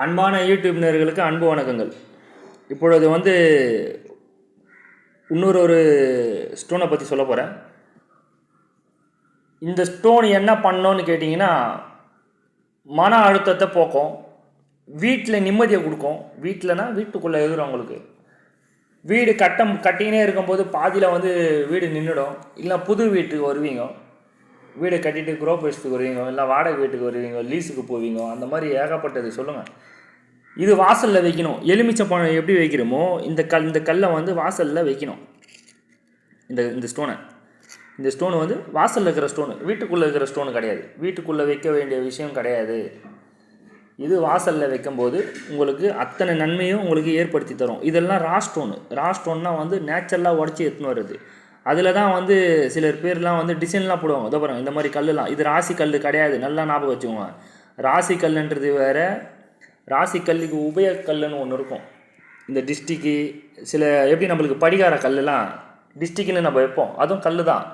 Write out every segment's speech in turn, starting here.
அன்பான யூடியூப் நேயர்களுக்கு அன்பு வணக்கங்கள். இப்பொழுது இன்னொரு ஸ்டோனை பற்றி சொல்ல போகிறேன். இந்த ஸ்டோன் என்ன பண்ணோன்னு கேட்டிங்கன்னா, மன அழுத்தத்தை போக்கும், வீட்டில் நிம்மதியை கொடுக்கும். வீட்டுக்குள்ளே இருக்கிறவங்களுக்கு வீடு கட்டினே இருக்கும்போது பாதியில் வீடு நின்றுடும். இல்லை புது வீட்டுக்கு வருவீங்க, வீடு கட்டிட்டு குரோபேஸ்ட்டுக்கு வருவீங்க, இல்லை வாடகை வீட்டுக்கு வருவீங்க, லீஸுக்கு போவீங்க, அந்த மாதிரி ஏகப்பட்டது சொல்லுங்கள். இது வாசலில் வைக்கணும். எலுமிச்சை பழம் எப்படி வைக்கிறோமோ இந்த கல்லை வாசலில் வைக்கணும். இந்த ஸ்டோனு வாசலில் இருக்கிற ஸ்டோனு, வீட்டுக்குள்ளே இருக்கிற ஸ்டோனு கிடையாது. வீட்டுக்குள்ளே வைக்க வேண்டிய விஷயம் கிடையாது. இது வாசலில் வைக்கும்போது உங்களுக்கு அத்தனை நன்மையும் உங்களுக்கு ஏற்படுத்தி தரும். இதெல்லாம் ரா ஸ்டோன்னா நேச்சுரலாக உடச்சி எடுத்துன்னு வருது. அதில் தான் சிலர் பேர்லாம் டிசைன்லாம் போடுவாங்க. இதோ பாருங்கள், இந்த மாதிரி கல்லுலாம் இது ராசி கல் கிடையாது. நல்லா ஞாபகம் வச்சுக்கோங்க. ராசி கல்லுன்றது வேறு, ராசி கல்லுக்கு உபயக்கல்லுன்னு ஒன்று இருக்கும். இந்த டிஸ்டிக்கு சில எப்படி நம்மளுக்கு படிகார கல்லுலாம் டிஸ்டிக்குன்னு நம்ம வைப்போம், அதுவும் கல் தான்.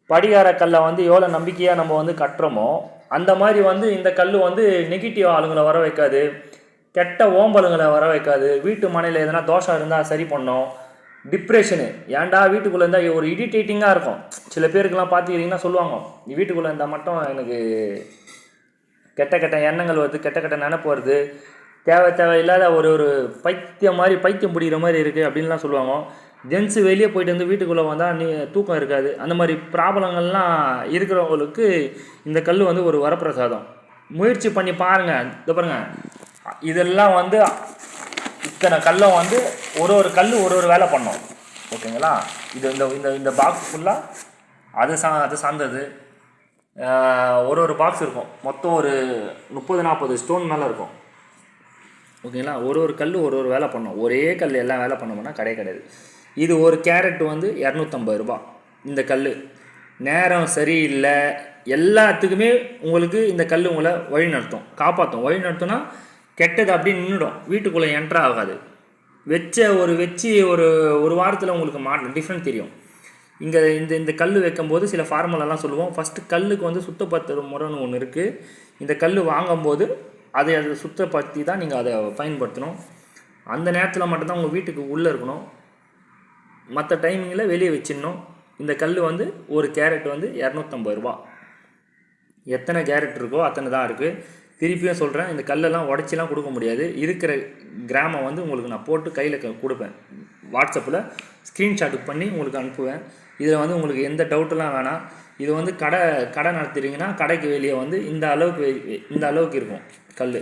படிகார கல்லை எவ்வளோ நம்பிக்கையாக நம்ம கட்டுறோமோ அந்த மாதிரி இந்த கல் நெகட்டிவ் ஆளுங்களை வர வைக்காது, கெட்ட ஓம்பலுங்களை வர வைக்காது. வீட்டு மனையில் எதனா தோஷம் இருந்தால் சரி பண்ணோம். டிப்ரெஷனு ஏன்டா வீட்டுக்குள்ளே இருந்தால் ஒரு இரிட்டேட்டிங்காக இருக்கும். சில பேருக்கெல்லாம் பார்த்துக்கிட்டிங்கன்னா சொல்லுவாங்க, வீட்டுக்குள்ளே இருந்தால் மட்டும் எனக்கு கெட்ட எண்ணங்கள் வருது, கெட்ட நினப்பு வருது, தேவையில்லாத ஒரு பைத்தியம் பிடிக்கிற மாதிரி இருக்குது அப்படின்லாம் சொல்லுவாங்க. ஜென்ஸு வெளியே போயிட்டு வீட்டுக்குள்ளே வந்தால் தூக்கம் இருக்காது. அந்த மாதிரி ப்ராப்ளங்கள்லாம் இருக்கிறவங்களுக்கு இந்த கல் ஒரு வரப்பிரசாதம். முயற்சி பண்ணி பாருங்கள். இதை பாருங்கள், இதெல்லாம் இத்தனை கல்லும் ஒரு கல் ஒரு வேலை பண்ணோம். ஓகேங்களா? இது இந்த பாக்ஸ் ஃபுல்லாக அது சார்ந்தது. ஒரு பாக்ஸ் இருக்கும், மொத்தம் ஒரு 30-40 ஸ்டோன் மேலே இருக்கும். ஓகேங்களா? ஒரு கல் ஒரு வேலை பண்ணோம். ஒரே கல் எல்லாம் வேலை பண்ணோம்னா கிடையாது. இது ஒரு கேரட் 250 ரூபா. இந்த கல் நேரம் சரியில்லை, எல்லாத்துக்குமே உங்களுக்கு இந்த கல் உங்களை வழி நடத்தும், காப்பாற்றும். வழி நடத்தும்னா கெட்டது அப்படியே நின்றுடும், வீட்டுக்குள்ளே என்ட்ரா ஆகாது. வச்சு ஒரு வாரத்தில் உங்களுக்கு டிஃப்ரெண்ட் தெரியும். இங்கே இந்த கல் வைக்கும்போது சில ஃபார்முலாலாம் சொல்லுவோம். ஃபஸ்ட்டு கல்லுக்கு சுத்தப்படுத்துகிற முறைன்னு ஒன்று இருக்குது. இந்த கல் வாங்கும்போது அதை சுத்தப்படுத்தி தான் நீங்கள் அதை பயன்படுத்தணும். அந்த நேரத்தில் மட்டும்தான் உங்கள் வீட்டுக்கு உள்ளே இருக்கணும், மற்ற டைமிங்கில் வெளியே வச்சிடணும். இந்த கல் ஒரு கேரட் 250 ரூபா. எத்தனை கேரட் இருக்கோ அத்தனை தான் இருக்குது. திருப்பியும் சொல்கிறேன், இந்த கல்லெல்லாம் உடச்சிலாம் கொடுக்க முடியாது. இருக்கிற கிராமம் உங்களுக்கு நான் போட்டு கையில் கொடுப்பேன். வாட்ஸ்அப்பில் ஸ்க்ரீன்ஷாட்டு பண்ணி உங்களுக்கு அனுப்புவேன். இதில் உங்களுக்கு எந்த டவுட்டெல்லாம் வேணாம். இது கடை நடத்துகிறீங்கன்னா கடைக்கு வெளியே இந்த அளவுக்கு இருக்கும் கல்.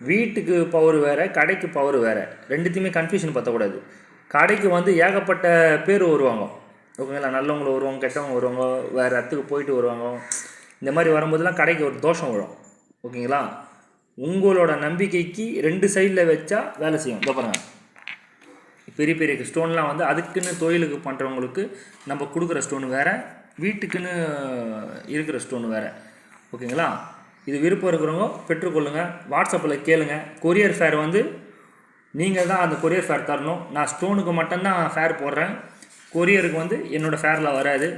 வீட்டுக்கு பவர் வேறு, கடைக்கு பவர் வேறு. ரெண்டுத்தையுமே கன்ஃபியூஷன் பற்றக்கூடாது. கடைக்கு ஏகப்பட்ட பேர் வருவாங்க. ஓகேங்களா? நல்லவங்க வருவாங்க, கெட்டவங்க வருவாங்க, வேறு இடத்துக்கு போயிட்டு வருவாங்க. இந்த மாதிரி வரும்போதெல்லாம் கடைக்கு ஒரு தோஷம் வரும். ஓகேங்களா? உங்களோட நம்பிக்கைக்கு 2 சைடில் வச்சா வேலை செய்யும். இதோ பாருங்கள், பெரிய ஸ்டோன்லாம் அதுக்குன்னு தொழிலுக்கு பண்ணுறவங்களுக்கு நம்ம கொடுக்குற ஸ்டோனு வேறு, வீட்டுக்குன்னு இருக்கிற ஸ்டோனு வேறு. ஓகேங்களா? இது விருப்பம் இருக்கிறவங்க பெற்றுக்கொள்ளுங்க. வாட்ஸ்அப்பில் கேளுங்க. கொரியர் ஃபேர் நீங்கள் தான் அந்த கொரியர் ஃபேர் தரணும். நான் ஸ்டோனுக்கு மட்டும்தான் ஃபேர் போடுறேன், கொரியருக்கு என்னோடய ஃபேரில் வராது.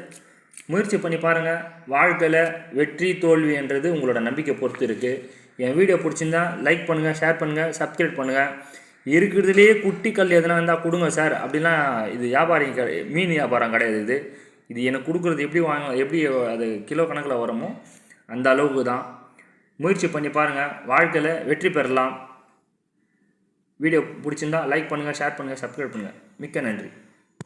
முயற்சி பண்ணி பாருங்கள். வாழ்க்கையில் வெற்றி தோல்வி என்றது உங்களோட நம்பிக்கை பொறுத்து இருக்குது. என் வீடியோ பிடிச்சிருந்தா லைக் பண்ணுங்கள், ஷேர் பண்ணுங்கள், சப்ஸ்கிரைப் பண்ணுங்கள். இருக்கிறதுலேயே குட்டி கல் எதனா இருந்தால் கொடுங்க சார் அப்படிலாம். இது மீன் வியாபாரம் கிடையாது. இது எனக்கு கொடுக்குறது எப்படி அது கிலோ கணக்கில் வருமோ அந்த அளவுக்கு தான். முயற்சி பண்ணி பாருங்கள், வாழ்க்கையில் வெற்றி பெறலாம். வீடியோ பிடிச்சிருந்தா லைக் பண்ணுங்கள், ஷேர் பண்ணுங்கள், சப்ஸ்கிரைப் பண்ணுங்கள். மிக்க நன்றி.